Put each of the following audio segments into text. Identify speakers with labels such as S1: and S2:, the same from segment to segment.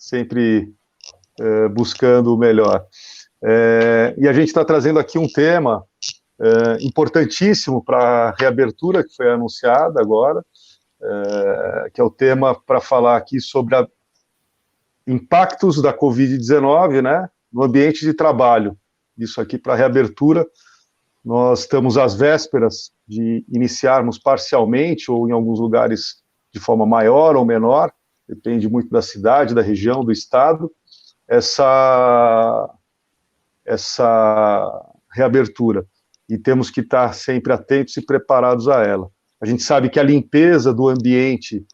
S1: sempre buscando o melhor. E a gente está trazendo aqui um tema importantíssimo para a reabertura que foi anunciada agora, que é o tema para falar aqui sobre impactos da Covid-19, né, no ambiente de trabalho. Isso aqui para a reabertura. Nós estamos às vésperas de iniciarmos parcialmente, ou em alguns lugares de forma maior ou menor, depende muito da cidade, da região, do estado, essa reabertura. E temos que estar sempre atentos e preparados a ela. A gente sabe que a limpeza do ambiente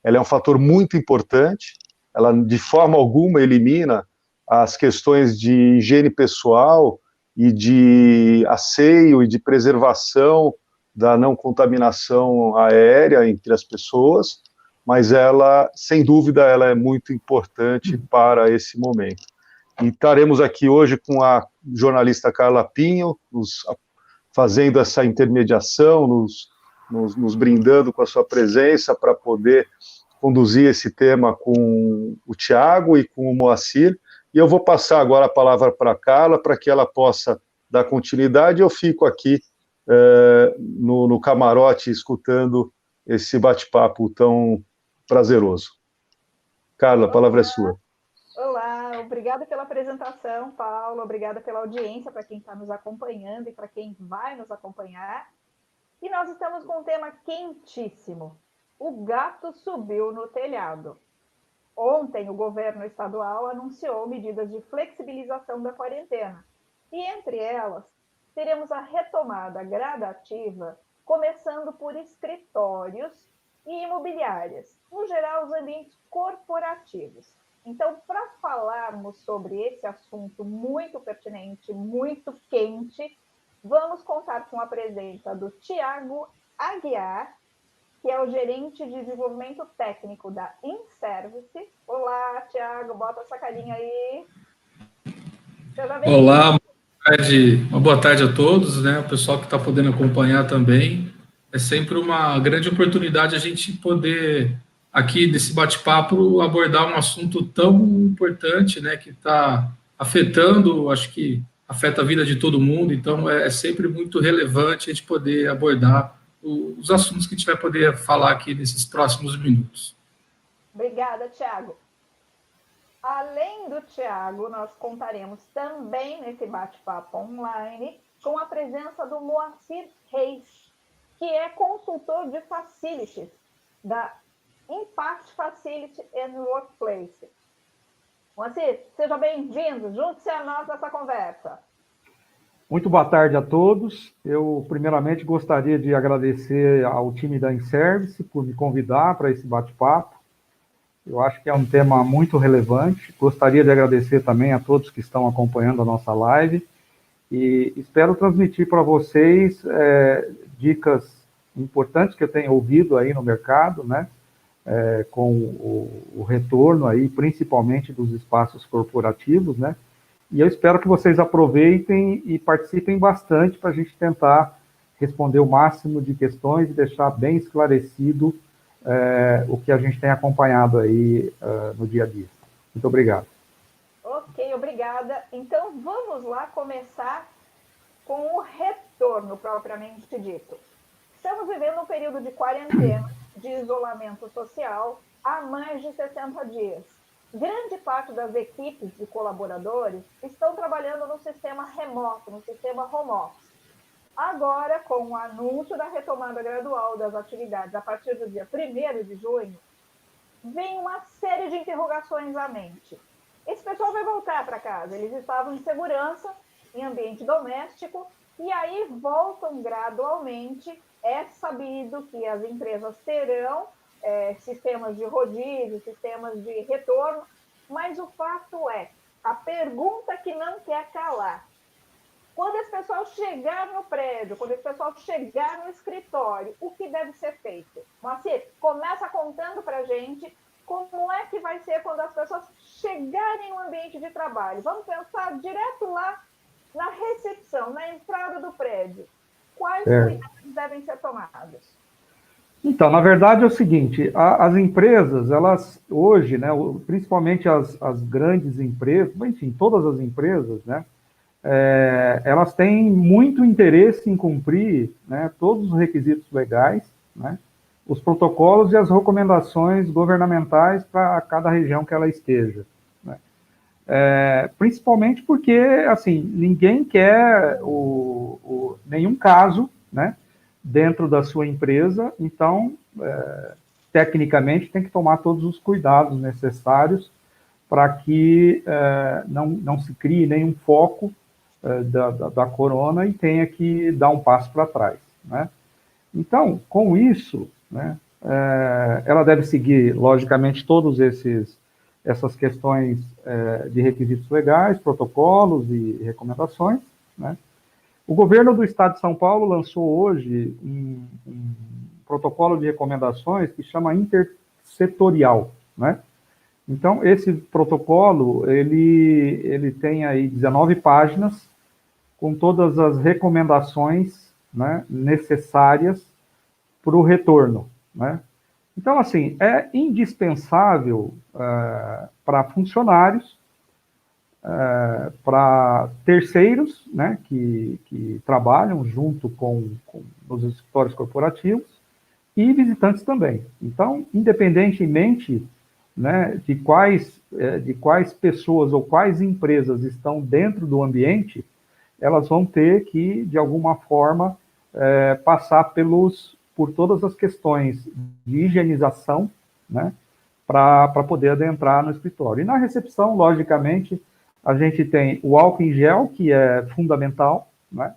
S1: ela é um fator muito importante, ela de forma alguma elimina as questões de higiene pessoal e de asseio e de preservação da não contaminação aérea entre as pessoas, mas ela, sem dúvida, ela é muito importante para esse momento. E estaremos aqui hoje com a jornalista Carla Pinho, fazendo essa intermediação, nos brindando com a sua presença para poder conduzir esse tema com o Tiago e com o Moacir. E eu vou passar agora a palavra para a Carla, para que ela possa dar continuidade. Eu fico aqui no camarote, escutando esse bate-papo tão prazeroso. Carla, a palavra é sua.
S2: Olá, obrigada pela apresentação, Paulo, obrigada pela audiência, para quem está nos acompanhando e para quem vai nos acompanhar. E nós estamos com um tema quentíssimo. O gato subiu no telhado. Ontem, o governo estadual anunciou medidas de flexibilização da quarentena. E, entre elas, teremos a retomada gradativa, começando por escritórios e imobiliárias, no geral, os ambientes corporativos. Então, para falarmos sobre esse assunto muito pertinente, muito quente, vamos contar com a presença do Tiago Aguiar, que é o gerente de desenvolvimento técnico da InService. Olá, Tiago, bota essa carinha aí.
S3: Olá, uma boa tarde a todos, né? O pessoal que está podendo acompanhar também. É sempre uma grande oportunidade a gente poder, aqui nesse bate-papo, abordar um assunto tão importante, né? Que está afetando, acho que afeta a vida de todo mundo, então é sempre muito relevante a gente poder abordar os assuntos que a gente vai poder falar aqui nesses próximos minutos.
S2: Obrigada, Tiago. Além do Tiago, nós contaremos também nesse bate-papo online com a presença do Moacir Reis, que é consultor de Facilities, da Impact Facility and Workplace. Moacir, seja bem-vindo, junte-se a nós nessa conversa.
S4: Muito boa tarde a todos. Eu, primeiramente, gostaria de agradecer ao time da InService por me convidar para esse bate-papo. Eu acho que é um tema muito relevante. Gostaria de agradecer também a todos que estão acompanhando a nossa live e espero transmitir para vocês dicas importantes que eu tenho ouvido aí no mercado, né? Com o retorno aí, principalmente dos espaços corporativos, né? E eu espero que vocês aproveitem e participem bastante para a gente tentar responder o máximo de questões e deixar bem esclarecido o que a gente tem acompanhado aí no dia a dia. Muito obrigado.
S2: Ok, obrigada. Então, vamos lá começar com o retorno propriamente dito. Estamos vivendo um período de quarentena, de isolamento social, há mais de 60 dias. Grande parte das equipes e colaboradores estão trabalhando no sistema remoto, no sistema home office. Agora, com o anúncio da retomada gradual das atividades a partir do dia 1º de junho, vem uma série de interrogações à mente. Esse pessoal vai voltar para casa, eles estavam em segurança, em ambiente doméstico, e aí voltam gradualmente. É sabido que as empresas terão sistemas de rodízio, sistemas de retorno, mas o fato é, a pergunta que não quer calar, quando esse pessoal chegar no prédio, quando esse pessoal chegar no escritório, o que deve ser feito? Moacir, começa contando para a gente como é que vai ser quando as pessoas chegarem no ambiente de trabalho. Vamos pensar direto lá na recepção, na entrada do prédio. Quais cuidados devem ser tomados?
S4: Então, na verdade é o seguinte, as empresas, elas hoje, né, principalmente as grandes empresas, enfim, todas as empresas, né, elas têm muito interesse em cumprir, né, todos os requisitos legais, né, os protocolos e as recomendações governamentais para cada região que ela esteja, né. Principalmente porque, assim, ninguém quer nenhum caso, né, dentro da sua empresa, então, tecnicamente, tem que tomar todos os cuidados necessários para que não se crie nenhum foco da corona e tenha que dar um passo para trás, né? Então, com isso, né, ela deve seguir, logicamente, essas questões de requisitos legais, protocolos e recomendações, né? O governo do Estado de São Paulo lançou hoje um protocolo de recomendações que chama intersetorial, né? Então, esse protocolo, ele tem aí 19 páginas com todas as recomendações, né, necessárias para o retorno, né? Então, assim, é indispensável para funcionários, para terceiros, né, que trabalham junto com os escritórios corporativos e visitantes também. Então, independentemente, né, de quais pessoas ou quais empresas estão dentro do ambiente, elas vão ter que, de alguma forma, passar por todas as questões de higienização, né, para poder adentrar no escritório. E na recepção, logicamente, a gente tem o álcool em gel, que é fundamental, né?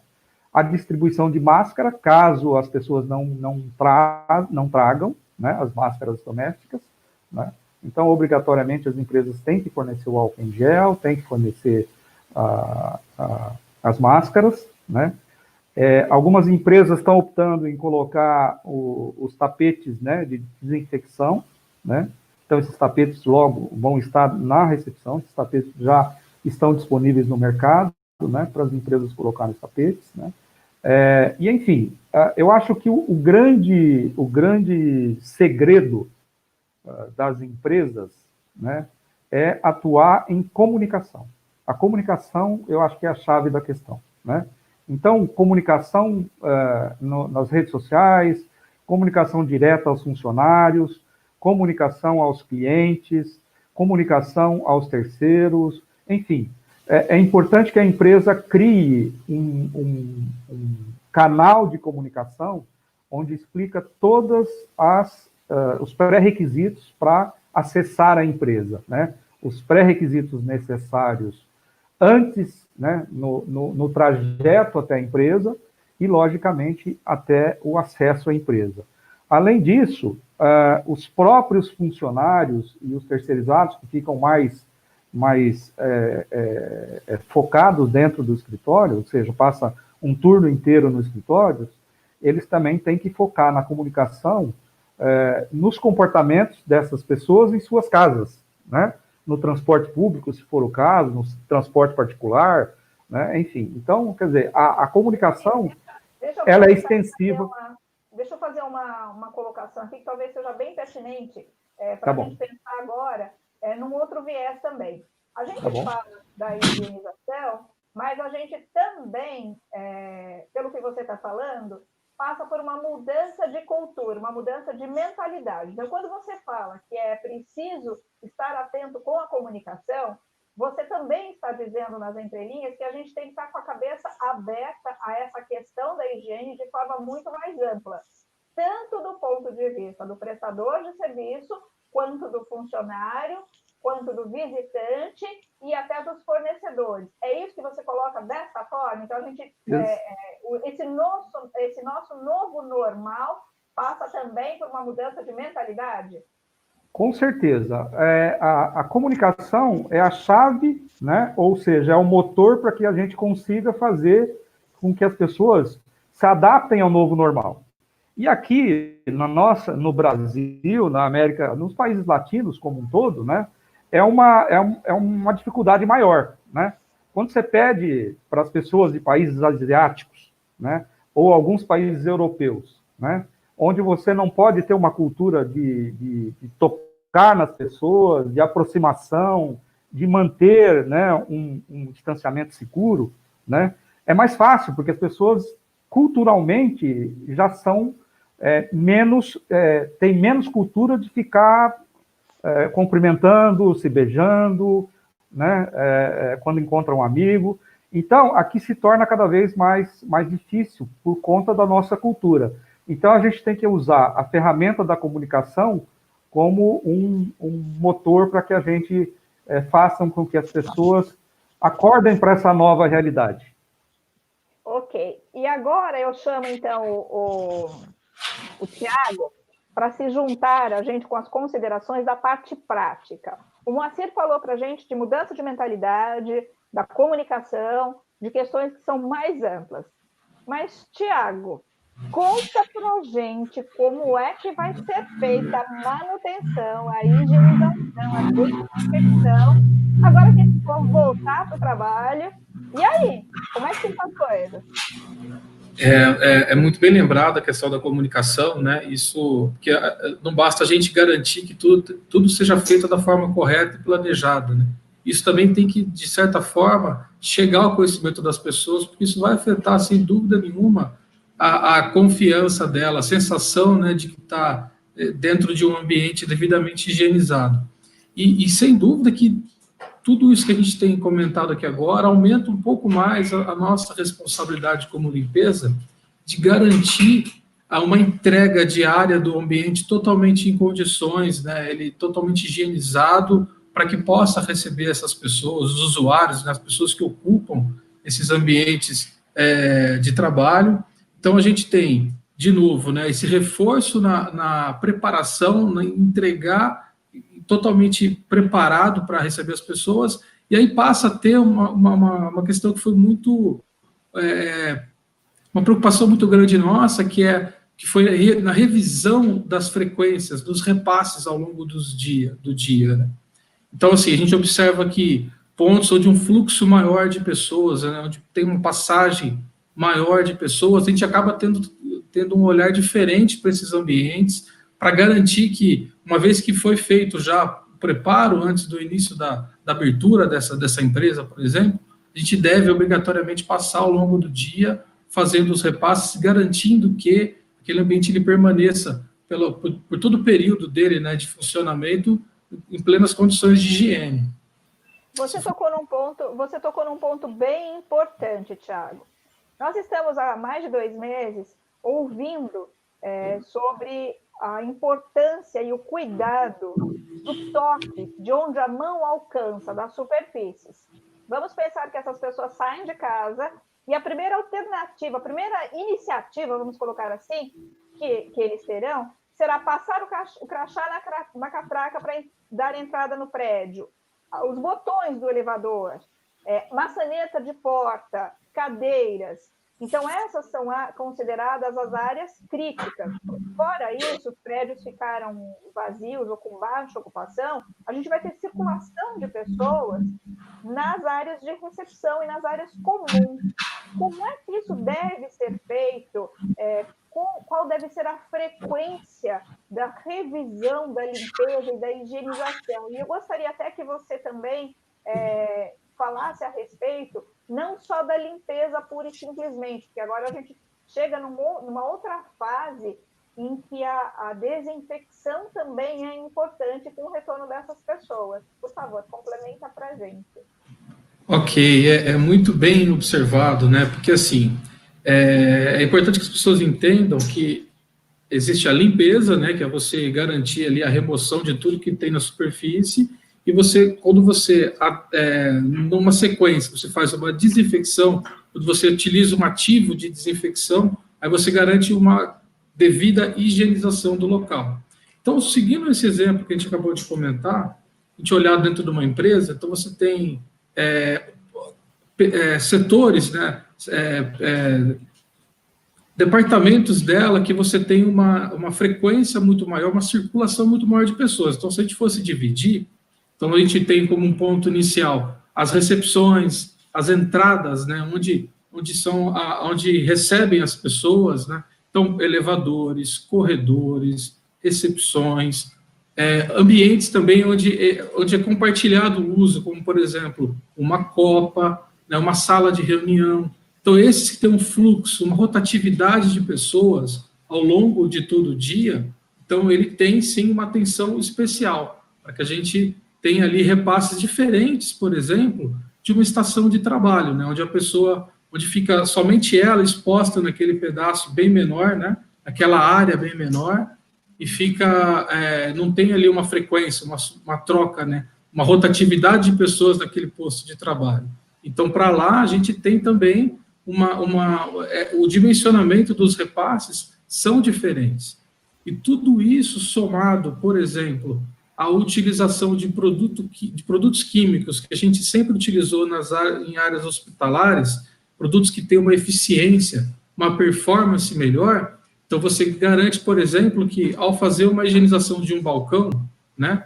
S4: A distribuição de máscara, caso as pessoas não tragam, né, as máscaras domésticas, né? Então, obrigatoriamente, as empresas têm que fornecer o álcool em gel, têm que fornecer as máscaras, né? Algumas empresas estão optando em colocar os tapetes, né, de desinfecção, né? Então, esses tapetes logo vão estar na recepção, esses tapetes já estão disponíveis no mercado, né, para as empresas colocarem os tapetes, né? E, enfim, eu acho que o grande segredo das empresas, né, é atuar em comunicação. A comunicação, eu acho que é a chave da questão, né? Então, comunicação nas redes sociais, comunicação direta aos funcionários, comunicação aos clientes, comunicação aos terceiros, enfim. É importante que a empresa crie um canal de comunicação onde explica todos os pré-requisitos para acessar a empresa, né? Os pré-requisitos necessários antes, né, no trajeto até a empresa e, logicamente, até o acesso à empresa. Além disso, os próprios funcionários e os terceirizados que ficam mais focados dentro do escritório, ou seja, passa um turno inteiro no escritório, eles também têm que focar na comunicação nos comportamentos dessas pessoas em suas casas, né? No transporte público, se for o caso, no transporte particular, né? Enfim. Então, quer dizer, a comunicação, ela é extensiva.
S2: Deixa eu fazer uma colocação aqui que talvez seja bem pertinente para a gente pensar agora num outro viés também. A gente fala da higienização, mas a gente também, pelo que você está falando, passa por uma mudança de cultura, uma mudança de mentalidade. Então, quando você fala que é preciso estar atento com a comunicação, você também está dizendo nas entrelinhas que a gente tem que estar com a cabeça aberta a essa questão da higiene de forma muito mais ampla, tanto do ponto de vista do prestador de serviço, quanto do funcionário, quanto do visitante e até dos fornecedores. É isso que você coloca dessa forma? Então, a gente, esse nosso novo normal passa também por uma mudança de mentalidade?
S4: Com certeza. A comunicação é a chave, né? Ou seja, é o motor para que a gente consiga fazer com que as pessoas se adaptem ao novo normal. E aqui, no Brasil, na América, nos países latinos como um todo, né? É uma dificuldade maior, né? Quando você pede para as pessoas de países asiáticos, né? Ou alguns países europeus, né? onde você não pode ter uma cultura de tocar nas pessoas, de aproximação, de manter, né, um distanciamento seguro, né, é mais fácil, porque as pessoas culturalmente já são têm menos cultura de ficar cumprimentando, se beijando, né, quando encontra um amigo. Então, aqui se torna cada vez mais difícil por conta da nossa cultura. Então, a gente tem que usar a ferramenta da comunicação como um motor para que a gente faça com que as pessoas acordem para essa nova realidade.
S2: Ok. E agora eu chamo, então, o Tiago para se juntar a gente com as considerações da parte prática. O Moacir falou para a gente de mudança de mentalidade, da comunicação, de questões que são mais amplas. Mas, Tiago, conta para a gente como é que vai ser feita a manutenção, a higienização, a desinfecção, agora que eles vão voltar para o trabalho. E aí, como é que ficam as coisas?
S3: É muito bem lembrado a questão da comunicação, né? Isso, porque não basta a gente garantir que tudo seja feito da forma correta e planejada, né? Isso também tem que, de certa forma, chegar ao conhecimento das pessoas, porque isso vai afetar, sem dúvida nenhuma, a confiança dela, a sensação, né, de que está dentro de um ambiente devidamente higienizado. E sem dúvida que tudo isso que a gente tem comentado aqui agora aumenta um pouco mais a nossa responsabilidade como limpeza de garantir uma entrega diária do ambiente totalmente em condições, né, ele totalmente higienizado, para que possa receber essas pessoas, os usuários, né, as pessoas que ocupam esses ambientes de trabalho. Então, a gente tem, de novo, né, esse reforço na preparação, na entregar totalmente preparado para receber as pessoas, e aí passa a ter uma questão que foi muito... uma preocupação muito grande nossa, que foi na revisão das frequências, dos repasses ao longo do dia, né? Então, assim, a gente observa que pontos onde um fluxo maior de pessoas, né, onde tem uma passagem maior de pessoas, a gente acaba tendo um olhar diferente para esses ambientes, para garantir que, uma vez que foi feito já o preparo antes do início da abertura dessa empresa, por exemplo, a gente deve obrigatoriamente passar ao longo do dia, fazendo os repasses, garantindo que aquele ambiente ele permaneça por todo o período dele, né, de funcionamento, em plenas condições de higiene.
S2: Você tocou num ponto bem importante, Tiago. Nós estamos há mais de 2 meses ouvindo sobre a importância e o cuidado do toque, de onde a mão alcança, das superfícies. Vamos pensar que essas pessoas saem de casa e a primeira alternativa, a primeira iniciativa, vamos colocar assim, que eles terão, será passar o crachá na catraca para dar entrada no prédio, os botões do elevador, maçaneta de porta, cadeiras. Então, essas são consideradas as áreas críticas. Fora isso, os prédios ficaram vazios ou com baixa ocupação, a gente vai ter circulação de pessoas nas áreas de recepção e nas áreas comuns. Como é que isso deve ser feito? Qual deve ser a frequência da revisão da limpeza e da higienização? E eu gostaria até que você também falasse a respeito, não só da limpeza pura e simplesmente, porque agora a gente chega numa outra fase em que a desinfecção também é importante com o retorno dessas pessoas. Por favor, complementa para a gente.
S3: Ok, é muito bem observado, né? Porque, assim, é importante que as pessoas entendam que existe a limpeza, né? Que é você garantir ali a remoção de tudo que tem na superfície, e quando você, numa sequência, você faz uma desinfecção, quando você utiliza um ativo de desinfecção, aí você garante uma devida higienização do local. Então, seguindo esse exemplo que a gente acabou de comentar, a gente olhar dentro de uma empresa, então você tem setores, né, departamentos dela que você tem uma frequência muito maior, uma circulação muito maior de pessoas. Então, se a gente fosse dividir, então a gente tem como um ponto inicial as recepções, as entradas, né, onde recebem as pessoas, né, Então, elevadores, corredores, recepções, ambientes também onde é compartilhado o uso, como, por exemplo, uma copa, né, uma sala de reunião. Então, esses que têm um fluxo, uma rotatividade de pessoas ao longo de todo o dia, então ele tem, sim, uma atenção especial, para que a gente tenha ali repasses diferentes, por exemplo, de uma estação de trabalho, né, onde fica somente ela exposta naquele pedaço bem menor, né, aquela área bem menor, e não tem ali uma frequência, uma troca, né, uma rotatividade de pessoas naquele posto de trabalho. Então, para lá, a gente tem também o dimensionamento dos repasses são diferentes. E tudo isso somado, por exemplo, à utilização de produtos químicos que a gente sempre utilizou em áreas hospitalares, produtos que têm uma eficiência, uma performance melhor. Então, você garante, por exemplo, que ao fazer uma higienização de um balcão, né,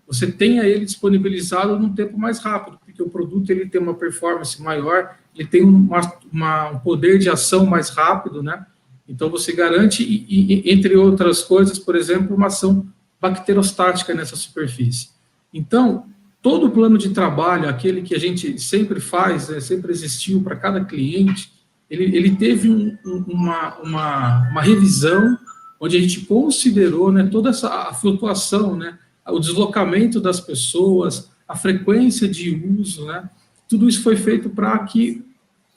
S3: você tenha ele disponibilizado num tempo mais rápido, porque o produto ele tem uma performance maior, ele tem um poder de ação mais rápido, né? Então, você garante, entre outras coisas, por exemplo, uma ação bacterostática nessa superfície. Então, todo o plano de trabalho, aquele que a gente sempre faz, né, sempre existiu para cada cliente, ele teve uma revisão onde a gente considerou, né, toda a flutuação, né, o deslocamento das pessoas, a frequência de uso, né, tudo isso foi feito para que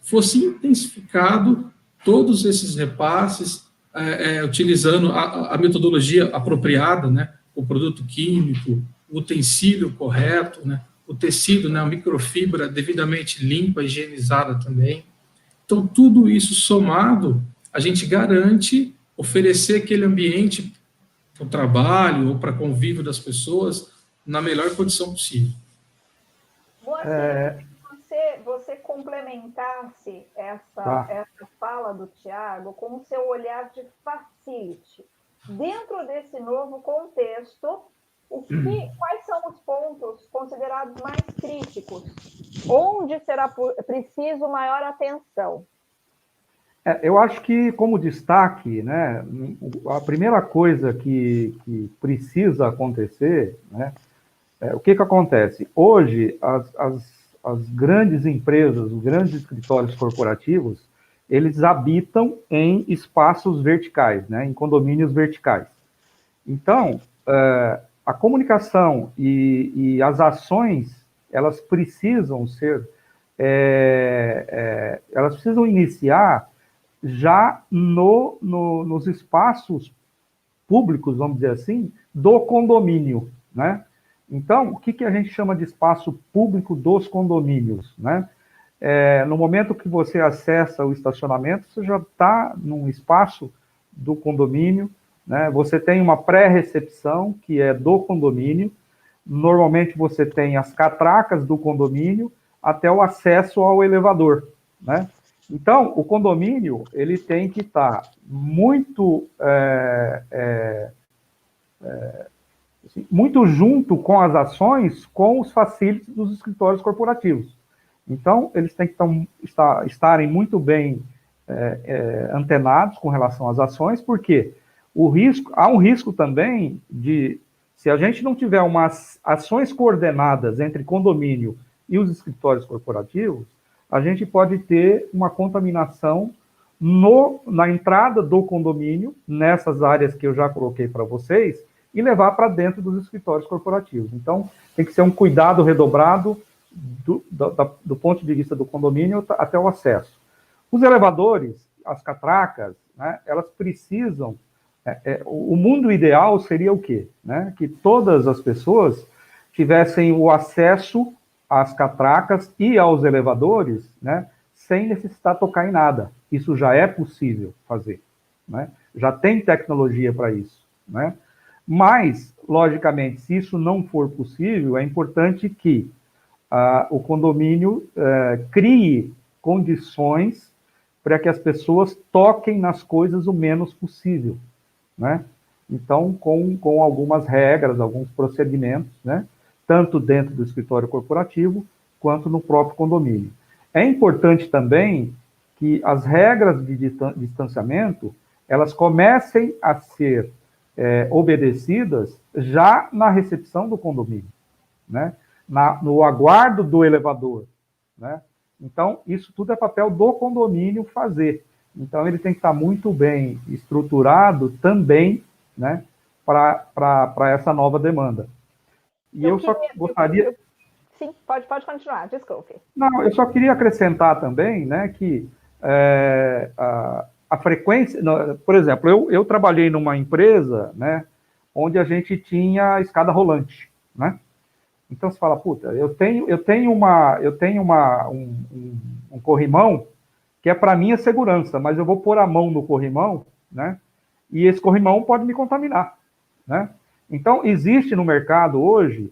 S3: fosse intensificado todos esses repasses, utilizando a metodologia apropriada, né, o produto químico, o utensílio correto, né, o tecido, né, a microfibra devidamente limpa, higienizada também. Então, tudo isso somado, a gente garante oferecer aquele ambiente para o trabalho ou para convívio das pessoas na melhor condição possível.
S2: Se você complementasse essa fala do Thiago com o seu olhar de facility, dentro desse novo contexto, quais são os pontos considerados mais críticos? Onde será preciso maior atenção?
S4: Eu acho que, como destaque, né, a primeira coisa que precisa acontecer, né, o que acontece? Hoje, as grandes empresas, os grandes escritórios corporativos, eles habitam em espaços verticais, né, em condomínios verticais. Então, a comunicação e as ações, elas precisam elas precisam iniciar já nos espaços públicos, vamos dizer assim, do condomínio, né? Então, o que a gente chama de espaço público dos condomínios, né? No momento que você acessa o estacionamento, você já está num espaço do condomínio, né? Você tem uma pré-recepção, que é do condomínio. Normalmente, você tem as catracas do condomínio até o acesso ao elevador, né? Então, o condomínio, ele tem que estar muito muito junto com as ações, com os facilities dos escritórios corporativos. Então, eles têm que estarem muito bem antenados com relação às ações, porque há um risco também de, se a gente não tiver umas ações coordenadas entre condomínio e os escritórios corporativos, a gente pode ter uma contaminação na entrada do condomínio, nessas áreas que eu já coloquei para vocês, e levar para dentro dos escritórios corporativos. Então, tem que ser um cuidado redobrado do ponto de vista do condomínio até o acesso. Os elevadores, as catracas, né, elas precisam... o mundo ideal seria o quê? Né? Que todas as pessoas tivessem o acesso às catracas e aos elevadores, né, sem necessitar tocar em nada. Isso já é possível fazer, né? Já tem tecnologia para isso, né? Mas, logicamente, se isso não for possível, é importante que o condomínio crie condições para que as pessoas toquem nas coisas o menos possível, né? Então, com algumas regras, alguns procedimentos, né? Tanto dentro do escritório corporativo, quanto no próprio condomínio. É importante também que as regras de distanciamento, elas comecem a ser obedecidas já na recepção do condomínio, né? No aguardo do elevador, né? Então, isso tudo é papel do condomínio fazer. Então, ele tem que estar muito bem estruturado também, né, para essa nova demanda. E eu só gostaria...
S2: Sim, pode continuar, desculpe.
S4: Não, eu só queria acrescentar também, né, que a frequência... Por exemplo, eu trabalhei numa empresa, né, onde a gente tinha escada rolante, né? Então, você fala, puta, eu tenho um corrimão que é para minha segurança, mas eu vou pôr a mão no corrimão, né? E esse corrimão pode me contaminar, né? Então, existe no mercado hoje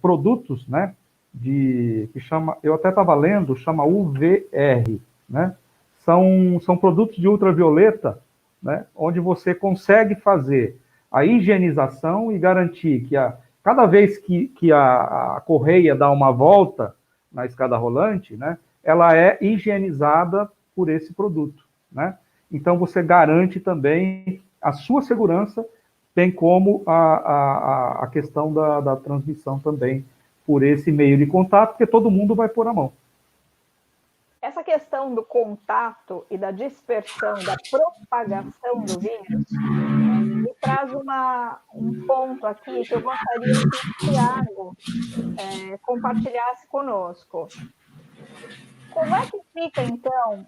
S4: produtos, né? Que chama, eu até estava lendo, chama UVR, né? São produtos de ultravioleta, né? Onde você consegue fazer a higienização e garantir que cada vez que a correia dá uma volta na escada rolante, né, ela é higienizada por esse produto, né? Então, você garante também a sua segurança, bem como a questão da transmissão também por esse meio de contato, porque todo mundo vai pôr a mão.
S2: Essa questão do contato e da dispersão, da propagação do vírus, me traz um ponto aqui que eu gostaria que o Thiago compartilhasse conosco. Como é que fica, então,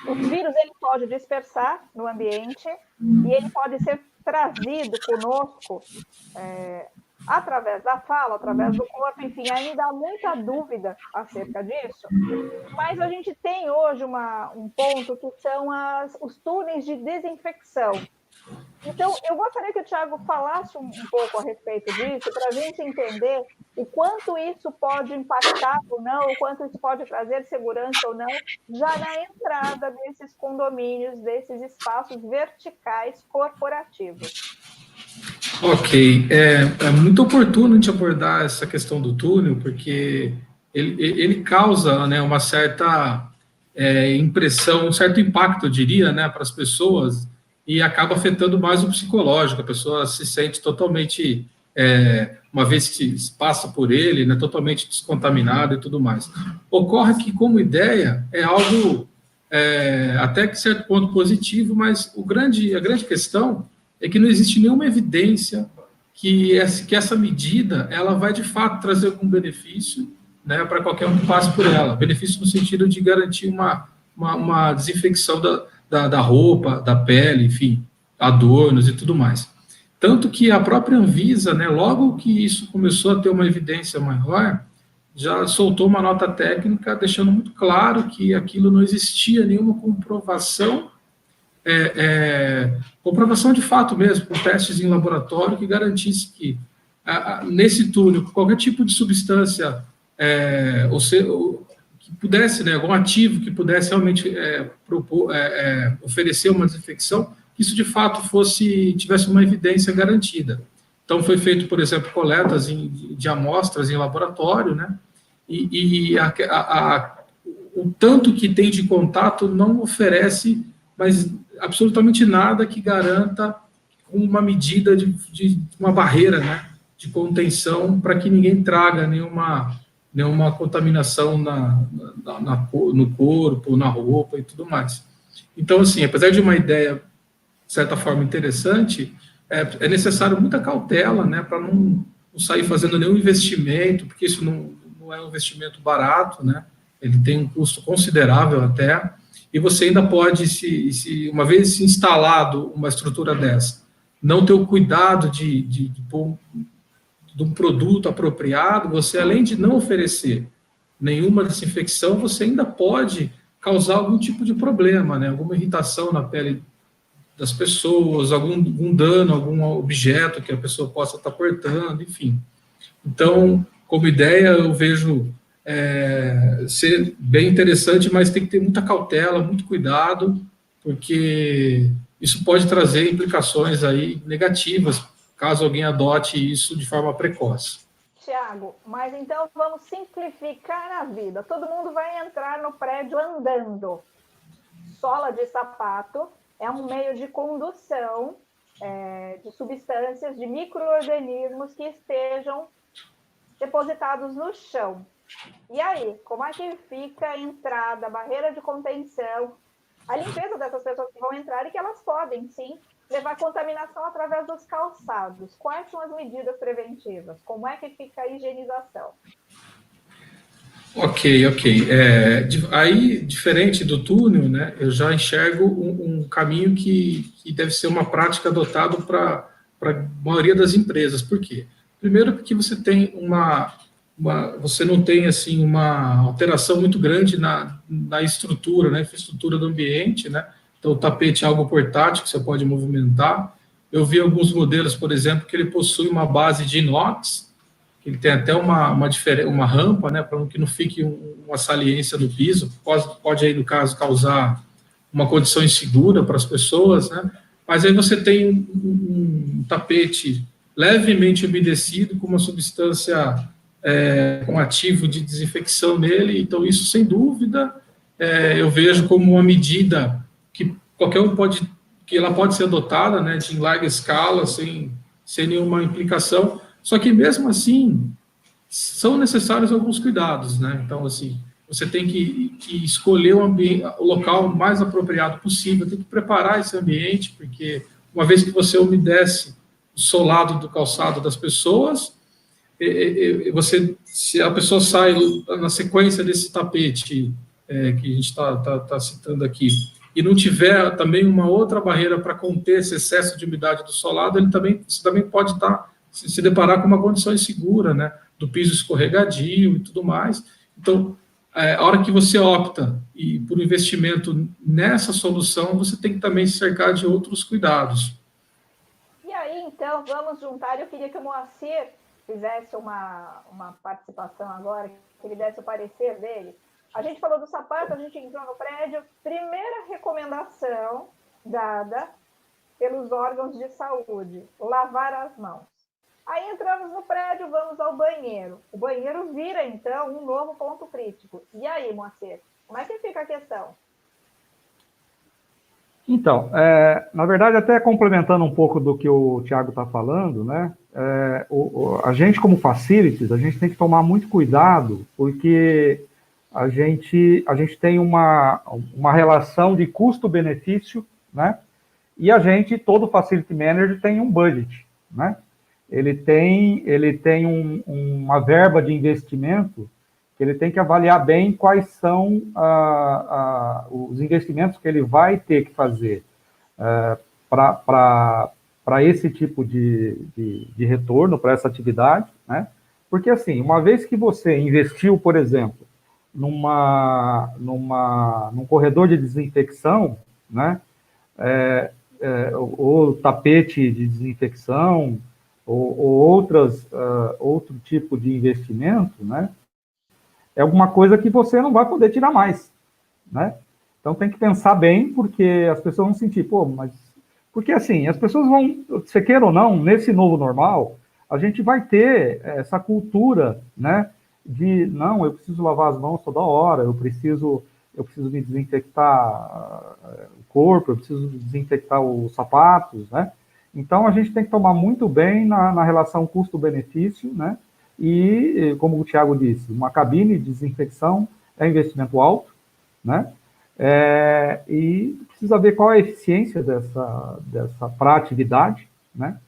S2: o vírus ele pode dispersar no ambiente e ele pode ser trazido conosco através da fala, através do corpo, enfim, ainda há muita dúvida acerca disso, mas a gente tem hoje um ponto que são os túneis de desinfecção. Então, eu gostaria que o Thiago falasse um pouco a respeito disso, para a gente entender o quanto isso pode impactar ou não, o quanto isso pode trazer segurança ou não, já na entrada desses condomínios, desses espaços verticais corporativos.
S3: Ok, é muito oportuno a gente abordar essa questão do túnel, porque ele causa, né, uma certa impressão, um certo impacto, eu diria, né, para as pessoas, e acaba afetando mais o psicológico. A pessoa se sente totalmente, uma vez que passa por ele, né, totalmente descontaminada e tudo mais. Ocorre que, como ideia, é algo até que certo ponto positivo, mas a grande questão é que não existe nenhuma evidência que essa medida ela vai, de fato, trazer algum benefício, né, para qualquer um que passe por ela. Benefício no sentido de garantir uma desinfecção da roupa, da pele, enfim, adornos e tudo mais. Tanto que a própria Anvisa, né, logo que isso começou a ter uma evidência maior, já soltou uma nota técnica deixando muito claro que aquilo não existia nenhuma comprovação comprovação de fato mesmo, com testes em laboratório que garantisse que nesse túnel, qualquer tipo de substância, que pudesse, né, algum ativo que pudesse realmente oferecer uma desinfecção, que isso de fato tivesse uma evidência garantida. Então foi feito, por exemplo, coletas de amostras em laboratório, né, e o tanto que tem de contato não oferece mas absolutamente nada que garanta uma medida de uma barreira, né, de contenção para que ninguém traga nenhuma contaminação no corpo, na roupa e tudo mais. Então, assim, apesar de uma ideia, de certa forma, interessante, é necessário muita cautela, né, para não sair fazendo nenhum investimento, porque isso não é um investimento barato, né, ele tem um custo considerável até, e você ainda pode, uma vez instalado uma estrutura dessa, não ter o cuidado de um produto apropriado, você, além de não oferecer nenhuma desinfecção, você ainda pode causar algum tipo de problema, né? Alguma irritação na pele das pessoas, algum dano, algum objeto que a pessoa possa estar portando, enfim. Então, como ideia, eu vejo ser bem interessante, mas tem que ter muita cautela, muito cuidado, porque isso pode trazer implicações aí negativas, caso alguém adote isso de forma precoce.
S2: Tiago, mas então vamos simplificar a vida. Todo mundo vai entrar no prédio andando. Sola de sapato, é um meio de condução de substâncias, de micro-organismos que estejam depositados no chão. E aí, como é que fica a entrada, a barreira de contenção, a limpeza dessas pessoas que vão entrar e que elas podem, sim, levar contaminação através dos calçados? Quais são as medidas preventivas? Como é que fica a higienização?
S3: Ok. Aí, diferente do túnel, né, eu já enxergo um caminho que deve ser uma prática adotada para a maioria das empresas. Por quê? Primeiro, porque você tem você não tem assim uma alteração muito grande na estrutura, na infraestrutura do ambiente, né? Então, o tapete é algo portátil que você pode movimentar. Eu vi alguns modelos, por exemplo, que ele possui uma base de inox, ele tem até uma rampa, né, para que não fique uma saliência no piso, pode aí, no caso, causar uma condição insegura para as pessoas, né, mas aí você tem um tapete levemente umedecido com uma substância, com ativo de desinfecção nele, então isso, sem dúvida, eu vejo como uma medida que qualquer um que ela pode ser adotada, né, em larga escala, sem nenhuma implicação. Só que, mesmo assim, são necessários alguns cuidados, né? Então, assim, você tem que escolher o local mais apropriado possível, tem que preparar esse ambiente, porque uma vez que você umedece o solado do calçado das pessoas, se a pessoa sai na sequência desse tapete que a gente está citando aqui, e não tiver também uma outra barreira para conter esse excesso de umidade do solado, você também pode se deparar com uma condição insegura, né, do piso escorregadio e tudo mais. Então, a hora que você opta por investimento nessa solução, você tem que também se cercar de outros cuidados.
S2: E aí, então, vamos juntar. Eu queria que o Moacir fizesse uma participação agora, que ele desse o parecer dele. A gente falou do sapato, a gente entrou no prédio. Primeira recomendação dada pelos órgãos de saúde: lavar as mãos. Aí entramos no prédio, vamos ao banheiro. O banheiro vira, então, um novo ponto crítico. E aí, Moacir, como é que fica a questão?
S4: Então, na verdade, até complementando um pouco do que o Thiago está falando, né? A gente, como facilities, a gente tem que tomar muito cuidado, porque a gente tem uma relação de custo-benefício, né? E todo facility manager tem um budget, né? Ele tem uma verba de investimento que ele tem que avaliar bem quais são os investimentos que ele vai ter que fazer para esse tipo de retorno, para essa atividade, né? Porque, assim, uma vez que você investiu, por exemplo, num corredor de desinfecção, né? Ou tapete de desinfecção, ou outro tipo de investimento, né? É alguma coisa que você não vai poder tirar mais, né? Então tem que pensar bem, porque as pessoas vão sentir, mas... Porque, assim, as pessoas vão, se queira ou não, nesse novo normal, a gente vai ter essa cultura, né? De, não, eu preciso lavar as mãos toda hora, eu preciso me desinfectar o corpo, eu preciso desinfectar os sapatos, né? Então, a gente tem que tomar muito bem na relação custo-benefício, né? E, como o Thiago disse, uma cabine de desinfecção é investimento alto, né? E precisa ver qual é a eficiência dessa para-atividade, né?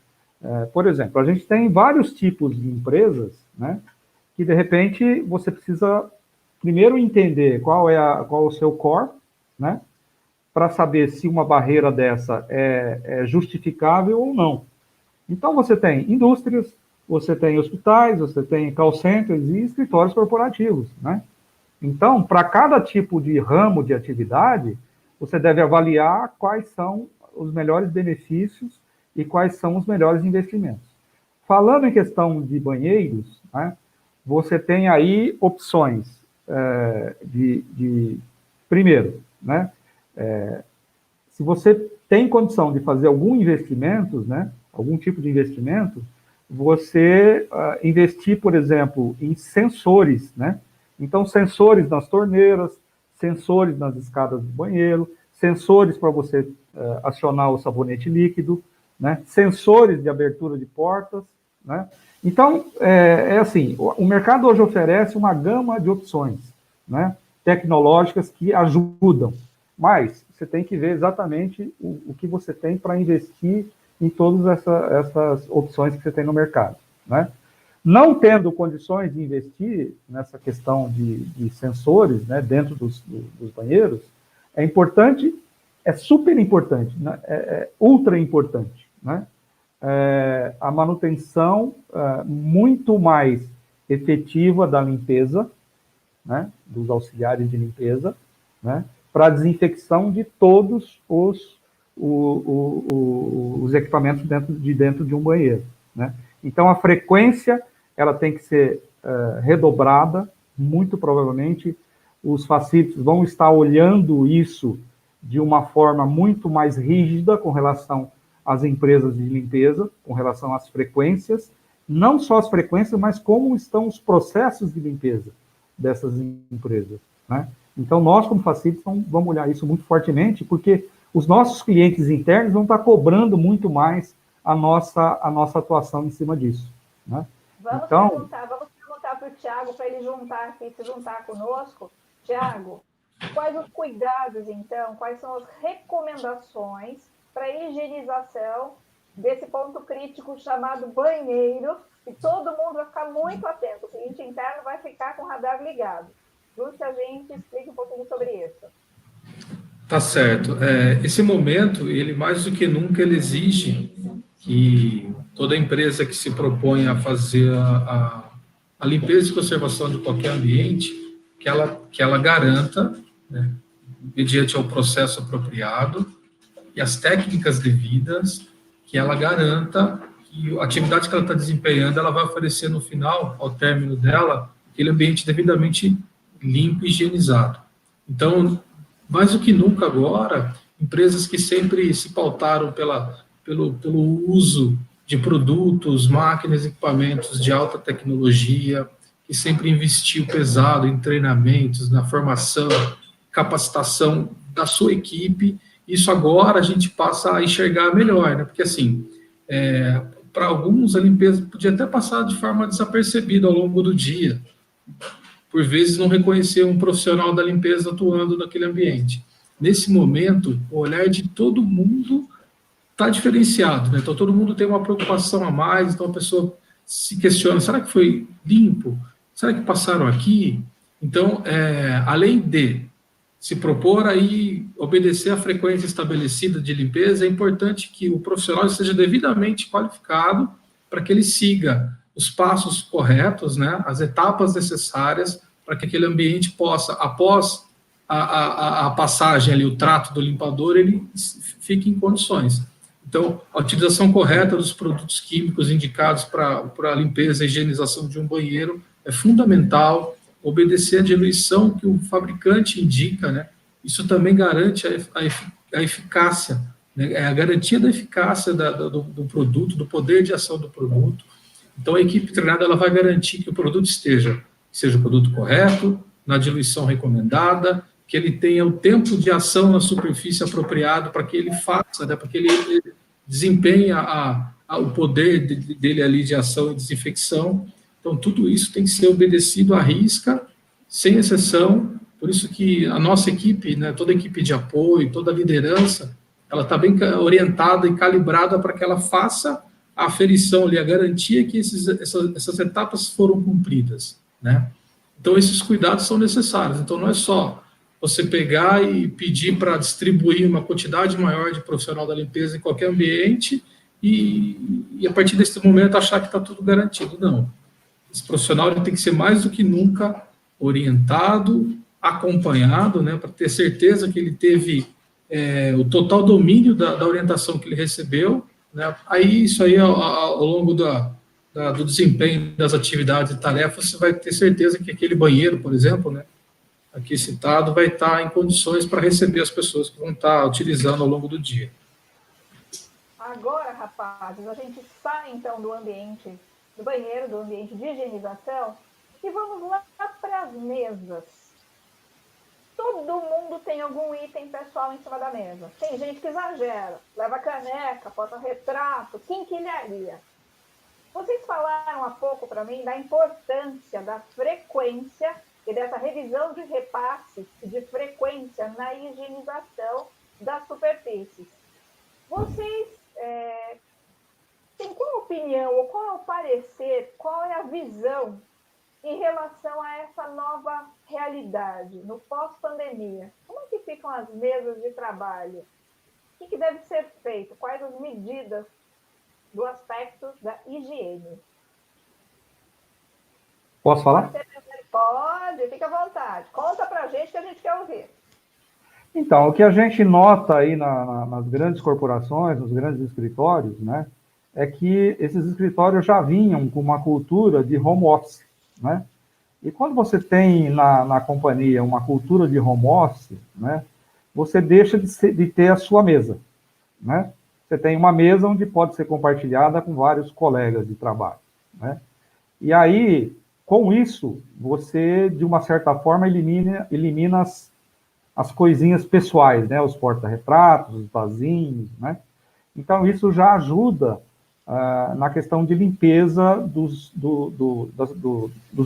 S4: Por exemplo, a gente tem vários tipos de empresas, né? Que, de repente, você precisa primeiro entender qual é o seu core, né? Para saber se uma barreira dessa é justificável ou não. Então, você tem indústrias, você tem hospitais, você tem call centers e escritórios corporativos, né? Então, para cada tipo de ramo de atividade, você deve avaliar quais são os melhores benefícios e quais são os melhores investimentos. Falando em questão de banheiros, né, você tem aí opções primeiro, né, se você tem condição de fazer algum investimento, né, algum tipo de investimento, você investir, por exemplo, em sensores, né? Então, sensores nas torneiras, sensores nas escadas do banheiro, sensores para você acionar o sabonete líquido, né? Sensores de abertura de portas, né? Então, assim, o mercado hoje oferece uma gama de opções, né, tecnológicas que ajudam, mas você tem que ver exatamente o que você tem para investir em todas essas opções que você tem no mercado, né? Não tendo condições de investir nessa questão de sensores, né, dentro dos banheiros, é importante, é super importante, né, ultra importante, né? A manutenção muito mais efetiva da limpeza, né, dos auxiliares de limpeza, né, para a desinfecção de todos os equipamentos dentro de um banheiro, né? Então, a frequência ela tem que ser redobrada, muito provavelmente os facilities vão estar olhando isso de uma forma muito mais rígida com relação às empresas de limpeza, com relação às frequências, não só as frequências, mas como estão os processos de limpeza dessas empresas, né? Então, nós, como facilities, vamos olhar isso muito fortemente, porque os nossos clientes internos vão estar cobrando muito mais a nossa atuação em cima disso, né?
S2: Vamos perguntar para o Tiago, para ele se juntar conosco. Tiago, quais os cuidados, então, quais são as recomendações para a higienização desse ponto crítico chamado banheiro, e todo mundo vai ficar muito atento, o cliente interno vai ficar com o radar ligado. Junto que a gente explique um pouquinho sobre isso.
S3: Tá certo. Esse momento, ele mais do que nunca, ele exige que toda empresa que se propõe a fazer a limpeza e conservação de qualquer ambiente, que ela garanta, né, mediante ao processo apropriado e as técnicas devidas, que ela garanta que a atividade que ela está desempenhando, ela vai oferecer no final, ao término dela, aquele ambiente devidamente limpo e higienizado. Então, mais do que nunca agora, empresas que sempre se pautaram pelo uso de produtos, máquinas, equipamentos de alta tecnologia, que sempre investiu pesado em treinamentos, na formação, capacitação da sua equipe, isso agora a gente passa a enxergar melhor, né? Porque assim, para alguns a limpeza podia até passar de forma desapercebida ao longo do dia, por vezes não reconhecer um profissional da limpeza atuando naquele ambiente. Nesse momento, o olhar de todo mundo está diferenciado, né? Então todo mundo tem uma preocupação a mais, então a pessoa se questiona, será que foi limpo? Será que passaram aqui? Então, além de se propor aí obedecer à frequência estabelecida de limpeza, é importante que o profissional seja devidamente qualificado para que ele siga os passos corretos, né, as etapas necessárias para que aquele ambiente possa, após a passagem ali, o trato do limpador, ele fique em condições. Então, a utilização correta dos produtos químicos indicados para a limpeza e higienização de um banheiro é fundamental. Obedecer a diluição que o fabricante indica, né? Isso também garante a eficácia, né? É a garantia da eficácia do produto, do poder de ação do produto. Então, a equipe treinada ela vai garantir que o produto seja o produto correto, na diluição recomendada, que ele tenha o tempo de ação na superfície apropriado para que ele faça, né? Para que ele desempenhe o poder dele ali de ação e desinfecção. Então, tudo isso tem que ser obedecido à risca, sem exceção. Por isso que a nossa equipe, né, toda a equipe de apoio, toda a liderança, ela está bem orientada e calibrada para que ela faça a aferição ali, a garantia que essas etapas foram cumpridas, né? Então, esses cuidados são necessários. Então, não é só você pegar e pedir para distribuir uma quantidade maior de profissional da limpeza em qualquer ambiente e a partir desse momento achar que está tudo garantido. Não. Esse profissional ele tem que ser mais do que nunca orientado, acompanhado, né, para ter certeza que ele teve o total domínio da orientação que ele recebeu, né. Aí, isso aí, ao longo do desempenho das atividades e tarefas, você vai ter certeza que aquele banheiro, por exemplo, né, aqui citado, vai estar em condições para receber as pessoas que vão estar utilizando ao longo do dia.
S2: Agora, rapazes, a gente sai, então, do ambiente do banheiro, do ambiente de higienização, e vamos lá para as mesas. todo mundo tem algum item pessoal em cima da mesa. Tem gente que exagera, leva caneca, porta-retrato, quinquilharia. Vocês falaram há pouco para mim da importância da frequência e dessa revisão de repasses de frequência na higienização das superfícies. Vocês têm qual a opinião, ou qual é o parecer, qual é a visão em relação a essa nova realidade, no pós-pandemia? Como é que ficam as mesas de trabalho? O que deve ser feito? Quais as medidas do aspecto da higiene?
S4: Posso falar?
S2: Pode, fica à vontade. Conta pra gente que a gente quer ouvir.
S4: Então, o que a gente nota aí nas grandes corporações, nos grandes escritórios, né, é que esses escritórios já vinham com uma cultura de home office, né? E quando você tem na companhia uma cultura de home office, né, você deixa de ter a sua mesa, né? Você tem uma mesa onde pode ser compartilhada com vários colegas de trabalho, né? E aí, com isso, você, de uma certa forma, elimina as coisinhas pessoais, né? Os porta-retratos, os vasinhos, né? Então, isso já ajuda na questão de limpeza dos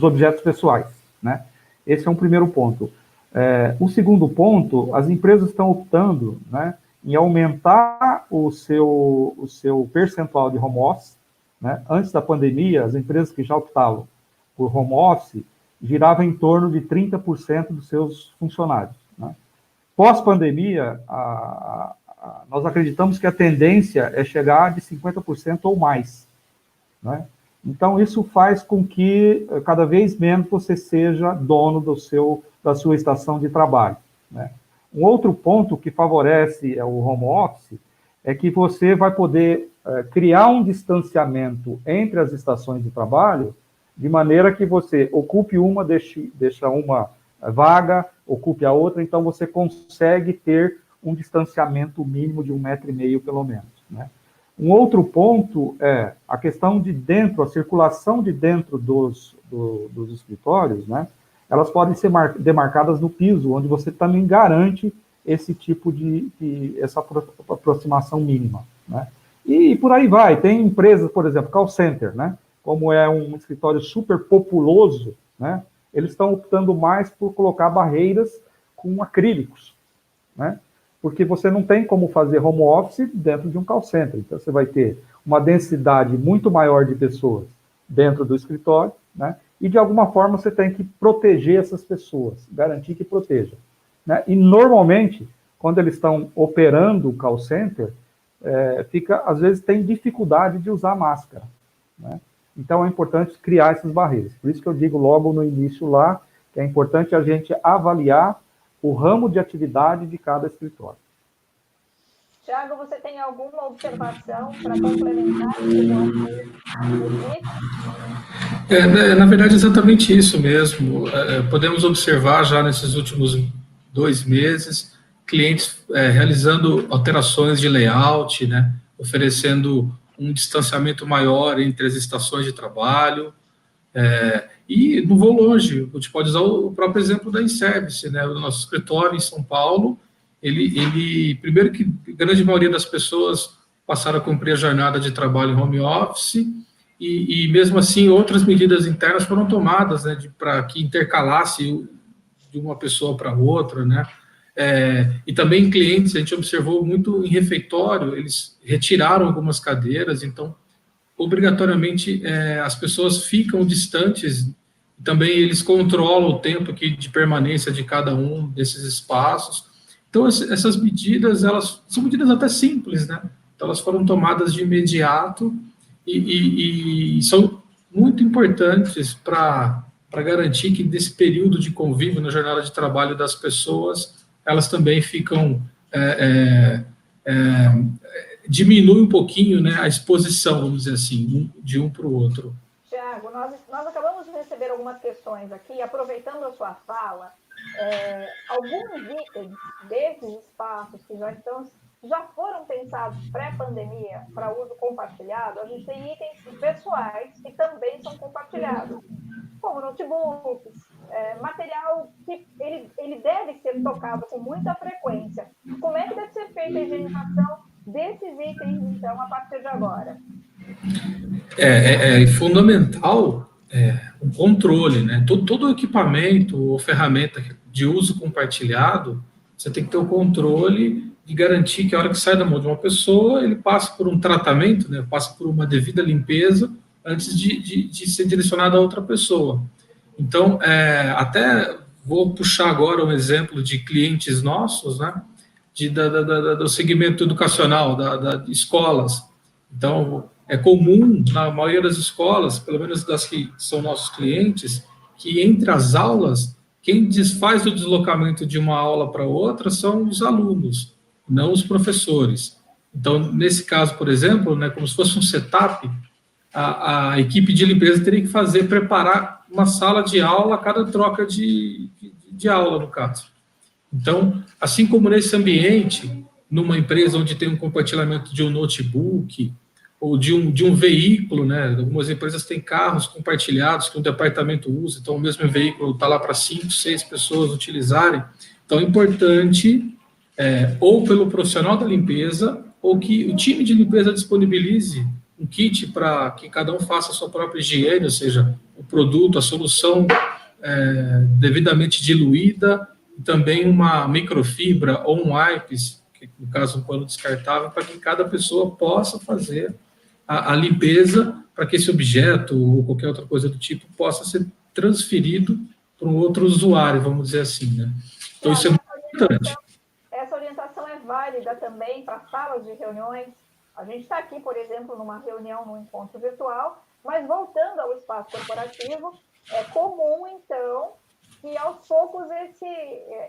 S4: objetos pessoais, né? Esse é um primeiro ponto. O segundo ponto, as empresas estão optando, né, em aumentar o seu percentual de home office, né? Antes da pandemia, as empresas que já optavam por home office giravam em torno de 30% dos seus funcionários, né? Pós-pandemia, nós acreditamos que a tendência é chegar de 50% ou mais, né? Então, isso faz com que cada vez menos você seja dono da sua estação de trabalho, né? Um outro ponto que favorece o home office é que você vai poder criar um distanciamento entre as estações de trabalho, de maneira que você ocupe uma, deixa uma vaga, ocupe a outra, então você consegue ter um distanciamento mínimo de 1,5 metro, pelo menos, né? Um outro ponto é a questão de dentro, a circulação de dentro dos escritórios, né? Elas podem ser demarcadas no piso, onde você também garante esse tipo essa aproximação mínima, né? E por aí vai. Tem empresas, por exemplo, call center, né? Como é um escritório super populoso, né? Eles estão optando mais por colocar barreiras com acrílicos, né? Porque você não tem como fazer home office dentro de um call center. Então, você vai ter uma densidade muito maior de pessoas dentro do escritório, né? E, de alguma forma, você tem que proteger essas pessoas, garantir que proteja, né? E, normalmente, quando eles estão operando o call center, às vezes, tem dificuldade de usar máscara, né? Então, é importante criar essas barreiras. Por isso que eu digo logo no início lá, que é importante a gente avaliar o ramo de atividade de cada escritório.
S2: Tiago, você tem alguma observação para complementar?
S3: Na verdade, é exatamente isso mesmo. Podemos observar já nesses últimos 2 meses, clientes realizando alterações de layout, né, oferecendo um distanciamento maior entre as estações de trabalho. E não vou longe, a gente pode usar o próprio exemplo da InService, né, o nosso escritório em São Paulo. Ele primeiro que a grande maioria das pessoas passaram a cumprir a jornada de trabalho em home office, e mesmo assim outras medidas internas foram tomadas, né, para que intercalasse de uma pessoa para outra, né? E também clientes, a gente observou muito em refeitório, eles retiraram algumas cadeiras, então obrigatoriamente as pessoas ficam distantes, também eles controlam o tempo de permanência de cada um desses espaços. Então, essas medidas, elas são medidas até simples, né? Então, elas foram tomadas de imediato e são muito importantes para garantir que desse período de convívio na jornada de trabalho das pessoas, elas também ficam diminui um pouquinho, né, a exposição, vamos dizer assim, de um para o outro.
S2: Tiago, nós acabamos de receber algumas questões aqui, aproveitando a sua fala, alguns itens desses espaços que já foram pensados pré-pandemia para uso compartilhado, a gente tem itens pessoais que também são compartilhados, como notebooks, material que ele deve ser tocado com muita frequência. Como é que deve ser feita a higienização desses itens, então, a partir de agora?
S3: É fundamental o controle, né? Todo equipamento ou ferramenta de uso compartilhado, você tem que ter o controle de garantir que a hora que sai da mão de uma pessoa, ele passa por um tratamento, né? Passa por uma devida limpeza antes de ser direcionado a outra pessoa. Então, até vou puxar agora um exemplo de clientes nossos, né? Do segmento educacional, de escolas. Então, é comum, na maioria das escolas, pelo menos das que são nossos clientes, que entre as aulas, quem faz o deslocamento de uma aula para outra são os alunos, não os professores. Então, nesse caso, por exemplo, né, como se fosse um setup, a equipe de limpeza teria que preparar uma sala de aula a cada troca de aula, no caso. Então, assim como nesse ambiente, numa empresa onde tem um compartilhamento de um notebook ou de um veículo, né? Algumas empresas têm carros compartilhados que um departamento usa, então o mesmo veículo está lá para 5, 6 pessoas utilizarem. Então, é importante, ou pelo profissional da limpeza, ou que o time de limpeza disponibilize um kit para que cada um faça a sua própria higiene, ou seja, o produto, a solução devidamente diluída, e também uma microfibra ou um wipes, que no caso um pano descartável, para que cada pessoa possa fazer a limpeza, para que esse objeto ou qualquer outra coisa do tipo possa ser transferido para um outro usuário, vamos dizer assim, né? Então isso é muito importante.
S2: Essa orientação é válida também para salas de reuniões. A gente está aqui, por exemplo, numa reunião, num encontro virtual, mas voltando ao espaço corporativo, é comum, então, que aos poucos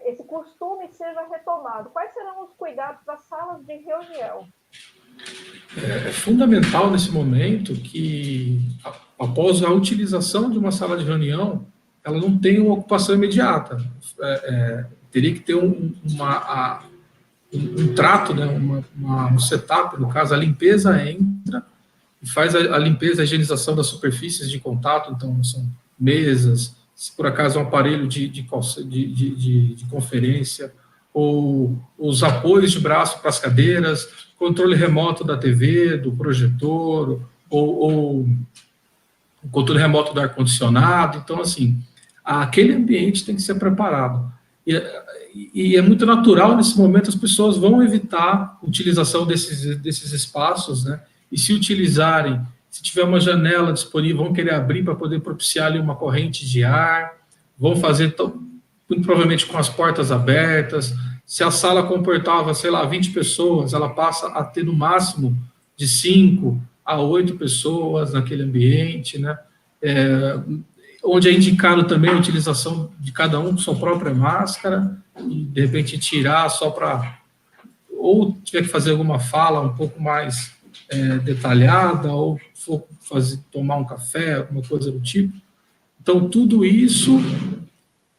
S2: esse costume seja retomado. Quais serão os cuidados das salas de reunião?
S3: É fundamental nesse momento que, após a utilização de uma sala de reunião, ela não tenha uma ocupação imediata. Teria que ter um trato, né, um setup, no caso, a limpeza entra e faz a limpeza, a higienização das superfícies de contato, então são mesas, se por acaso é um aparelho de conferência, ou os apoios de braço para as cadeiras, controle remoto da TV, do projetor, ou o controle remoto do ar-condicionado. Então, assim, aquele ambiente tem que ser preparado. E é muito natural, nesse momento, as pessoas vão evitar a utilização desses espaços, né? E se utilizarem, se tiver uma janela disponível, vão querer abrir para poder propiciar ali uma corrente de ar, vão fazer, muito provavelmente, com as portas abertas. Se a sala comportava, sei lá, 20 pessoas, ela passa a ter no máximo de 5 a 8 pessoas naquele ambiente, né? Onde é indicado também a utilização de cada um com sua própria máscara, e de repente tirar só para, ou tiver que fazer alguma fala um pouco mais detalhada, ou for tomar um café, alguma coisa do tipo. Então, tudo isso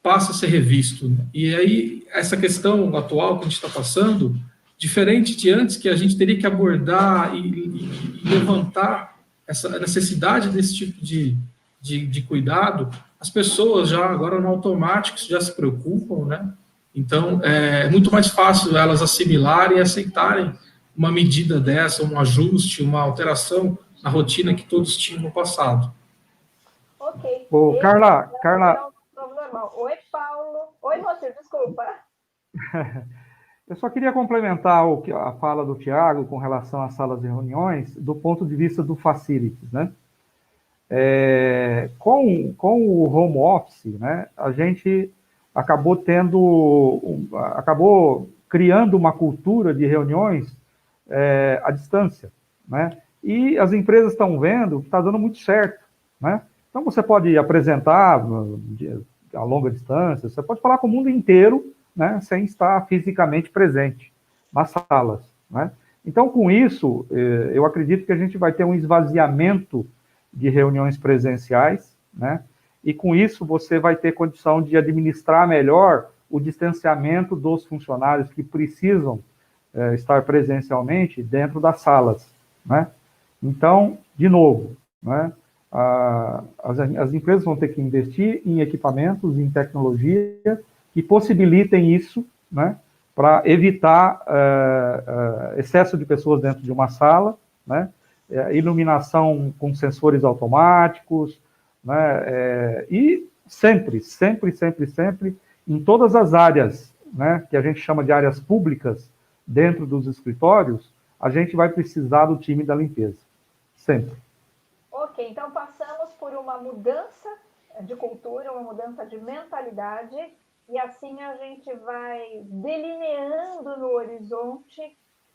S3: passa a ser revisto, né? E aí, essa questão atual que a gente está passando, diferente de antes, que a gente teria que abordar e levantar essa necessidade desse tipo de cuidado, as pessoas já agora no automático já se preocupam, né? Então, é muito mais fácil elas assimilarem e aceitarem uma medida dessa, um ajuste, uma alteração na rotina que todos tinham no passado.
S2: Ok.
S4: Ô, Carla...
S2: Oi, Paulo. Oi, Moacir, desculpa.
S4: Eu só queria complementar a fala do Tiago com relação às salas de reuniões, do ponto de vista do facilities, né? Com o home office, né, a gente acabou criando uma cultura de reuniões à distância, né? E as empresas estão vendo que está dando muito certo, né? Então você pode apresentar a longa distância, você pode falar com o mundo inteiro, né, sem estar fisicamente presente nas salas, né? Então, com isso, eu acredito que a gente vai ter um esvaziamento de reuniões presenciais, né? E com isso você vai ter condição de administrar melhor o distanciamento dos funcionários que precisam estar presencialmente dentro das salas, né? Então, de novo, né? as empresas vão ter que investir em equipamentos, em tecnologia que possibilitem isso, né, para evitar excesso de pessoas dentro de uma sala, né, iluminação com sensores automáticos, né, e sempre, em todas as áreas, né, que a gente chama de áreas públicas, dentro dos escritórios, a gente vai precisar do time da limpeza, sempre.
S2: Ok, então passamos por uma mudança de cultura, uma mudança de mentalidade, e assim a gente vai delineando no horizonte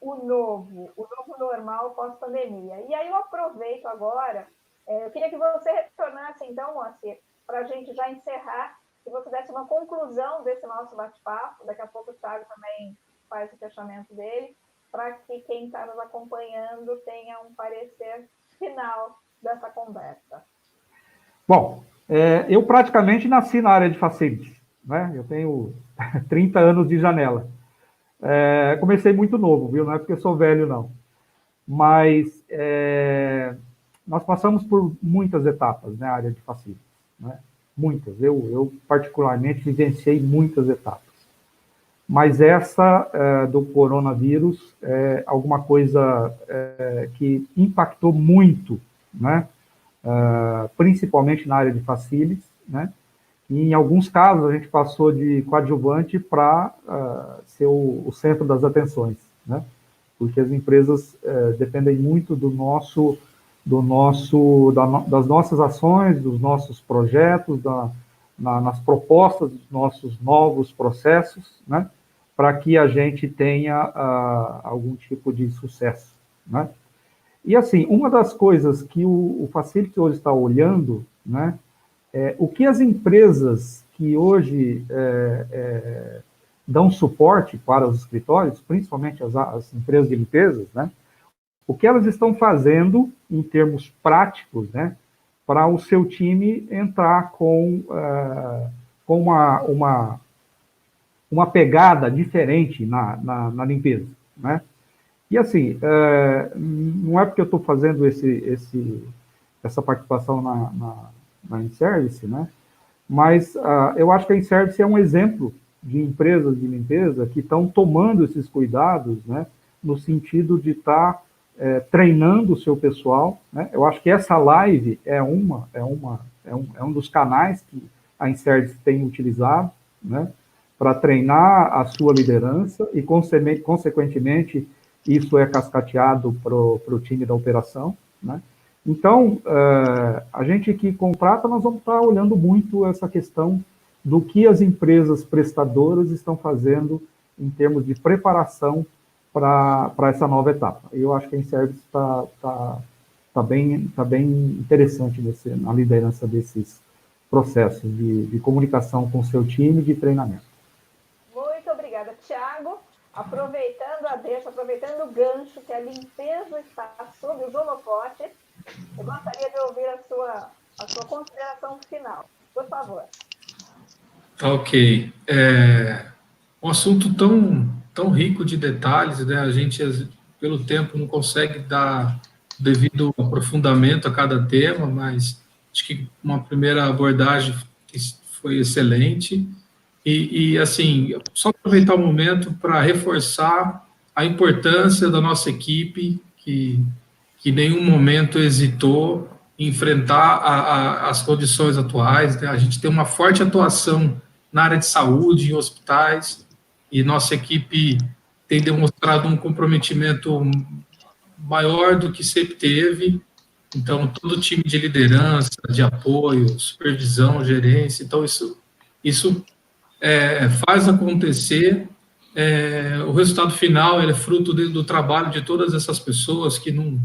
S2: o novo normal pós-pandemia. E aí eu aproveito agora, eu queria que você retornasse então, Moacir, para a gente já encerrar, que você desse uma conclusão desse nosso bate-papo, daqui a pouco o Thiago também faz o fechamento dele, para que quem está nos acompanhando tenha um parecer final dessa conversa.
S4: Bom, eu praticamente nasci na área de facilities, né? Eu tenho 30 anos de janela. Comecei muito novo, viu? Não é porque eu sou velho, não. Mas nós passamos por muitas etapas na área de facilities, né? Muitas. Eu particularmente vivenciei muitas etapas. Mas essa do coronavírus é alguma coisa que impactou muito, né? Principalmente na área de facilities, né? E em alguns casos a gente passou de coadjuvante para ser o centro das atenções, né? Porque as empresas dependem muito das nossas ações, dos nossos projetos, nas propostas dos nossos novos processos, né? Para que a gente tenha algum tipo de sucesso, né? E, assim, uma das coisas que o Facility hoje está olhando, né, o que as empresas que hoje dão suporte para os escritórios, principalmente as empresas de limpezas, né, o que elas estão fazendo em termos práticos, né, para o seu time entrar com uma pegada diferente na limpeza, né? E assim, não é porque eu estou fazendo essa participação na InService, né? Mas eu acho que a InService é um exemplo de empresas de limpeza que estão tomando esses cuidados, né? No sentido de estar treinando o seu pessoal, né? Eu acho que essa live é um dos canais que a InService tem utilizado, né? Para treinar a sua liderança e, consequentemente, isso é cascateado para o time da operação, né? Então, a gente que contrata, nós vamos estar olhando muito essa questão do que as empresas prestadoras estão fazendo em termos de preparação para essa nova etapa. Eu acho que a InService está bem interessante na liderança desses processos de comunicação com o seu time e de treinamento.
S2: Muito obrigada, Thiago. Aproveitando a deixa, aproveitando o gancho que a limpeza está sob os holofotes, eu gostaria de ouvir a sua consideração final. Por favor.
S3: Ok. Um assunto tão rico de detalhes, né? A gente, pelo tempo, não consegue dar devido aprofundamento a cada tema, mas acho que uma primeira abordagem foi excelente. E assim, só aproveitar o momento para reforçar a importância da nossa equipe, que em nenhum momento hesitou em enfrentar as condições atuais, né? A gente tem uma forte atuação na área de saúde, em hospitais, e nossa equipe tem demonstrado um comprometimento maior do que sempre teve. Então, todo o time de liderança, de apoio, supervisão, gerência, então isso faz acontecer. O resultado final é fruto do trabalho de todas essas pessoas que não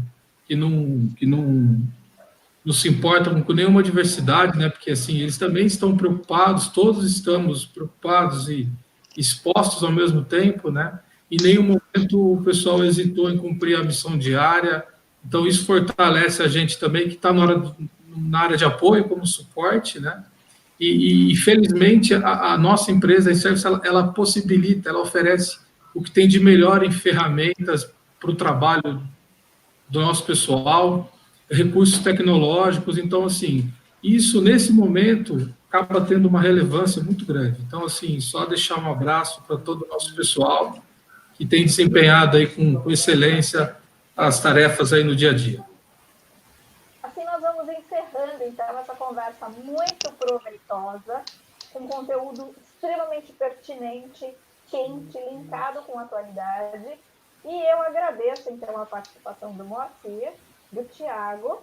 S3: se importam com nenhuma diversidade, né? Porque assim eles também estão preocupados, todos estamos preocupados e expostos ao mesmo tempo, né? Em nenhum momento o pessoal hesitou em cumprir a missão diária. Então isso fortalece a gente também que está na área de apoio como suporte, né? E felizmente, a nossa empresa, a InService, ela possibilita, ela oferece o que tem de melhor em ferramentas para o trabalho do nosso pessoal. recursos tecnológicos. Então, assim, isso, nesse momento, acaba tendo uma relevância muito grande. Então, assim, só deixar um abraço para todo o nosso pessoal que tem desempenhado aí com excelência as tarefas aí no dia a dia.
S2: Assim nós vamos encerrando, então, essa conversa muito proveitosa, com conteúdo extremamente pertinente, quente, linkado com a atualidade. E eu agradeço, então, a participação do Moacir, do Tiago,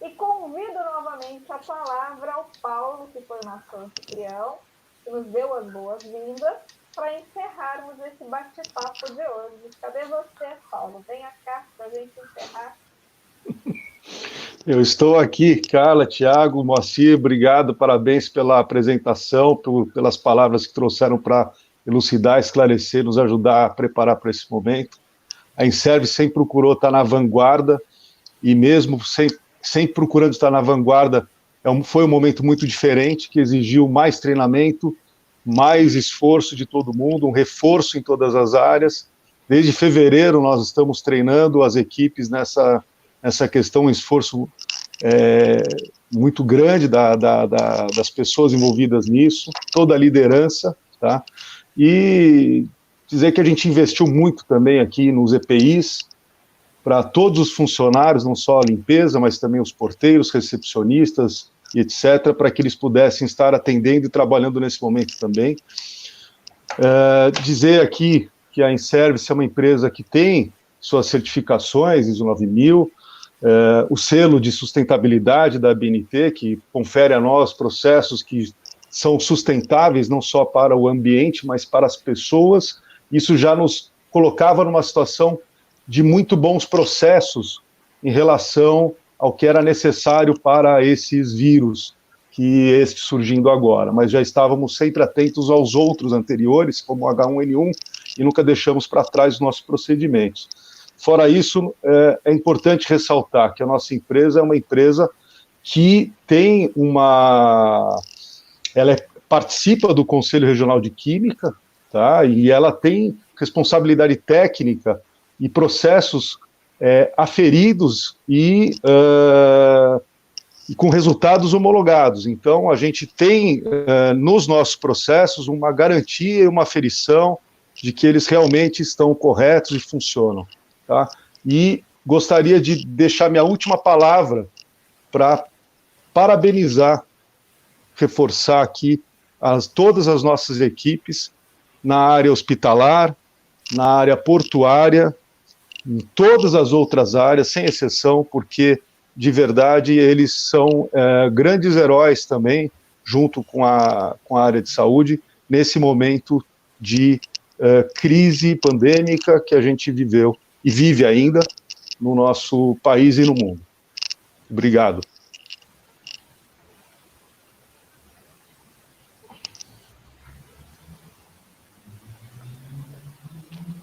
S2: e convido novamente a palavra ao Paulo, que foi o nosso anfitrião, que nos deu as boas-vindas, para encerrarmos esse bate-papo de hoje. Cadê você, Paulo? Venha cá para a gente encerrar.
S1: Eu estou aqui, Carla, Tiago, Moacir, obrigado, parabéns pela apresentação, pelas palavras que trouxeram para elucidar, esclarecer, nos ajudar a preparar para esse momento. A Inserv sempre procurou estar na vanguarda, e mesmo sem procurando estar na vanguarda, foi um momento muito diferente, que exigiu mais treinamento, mais esforço de todo mundo, um reforço em todas as áreas. Desde fevereiro nós estamos treinando as equipes nessa questão, um esforço muito grande das pessoas envolvidas nisso, toda a liderança, tá? E dizer que a gente investiu muito também aqui nos EPIs, para todos os funcionários, não só a limpeza, mas também os porteiros, recepcionistas, e etc., para que eles pudessem estar atendendo e trabalhando nesse momento também. Dizer aqui que a Inservice é uma empresa que tem suas certificações, ISO 9000, o selo de sustentabilidade da ABNT, que confere a nós processos que são sustentáveis não só para o ambiente, mas para as pessoas. Isso já nos colocava numa situação de muito bons processos em relação ao que era necessário para esses vírus, que surgindo agora, mas já estávamos sempre atentos aos outros anteriores, como o H1N1, e nunca deixamos para trás os nossos procedimentos. Fora isso, é importante ressaltar que a nossa empresa é uma empresa que tem ela participa do Conselho Regional de Química, tá? E ela tem responsabilidade técnica e processos aferidos e com resultados homologados. Então, a gente tem nos nossos processos uma garantia e uma aferição de que eles realmente estão corretos e funcionam. Tá? E gostaria de deixar minha última palavra para parabenizar, reforçar aqui todas as nossas equipes na área hospitalar, na área portuária, em todas as outras áreas, sem exceção, porque, de verdade, eles são grandes heróis também, junto com a área de saúde, nesse momento de crise pandêmica que a gente viveu e vive ainda no nosso país e no mundo. Obrigado.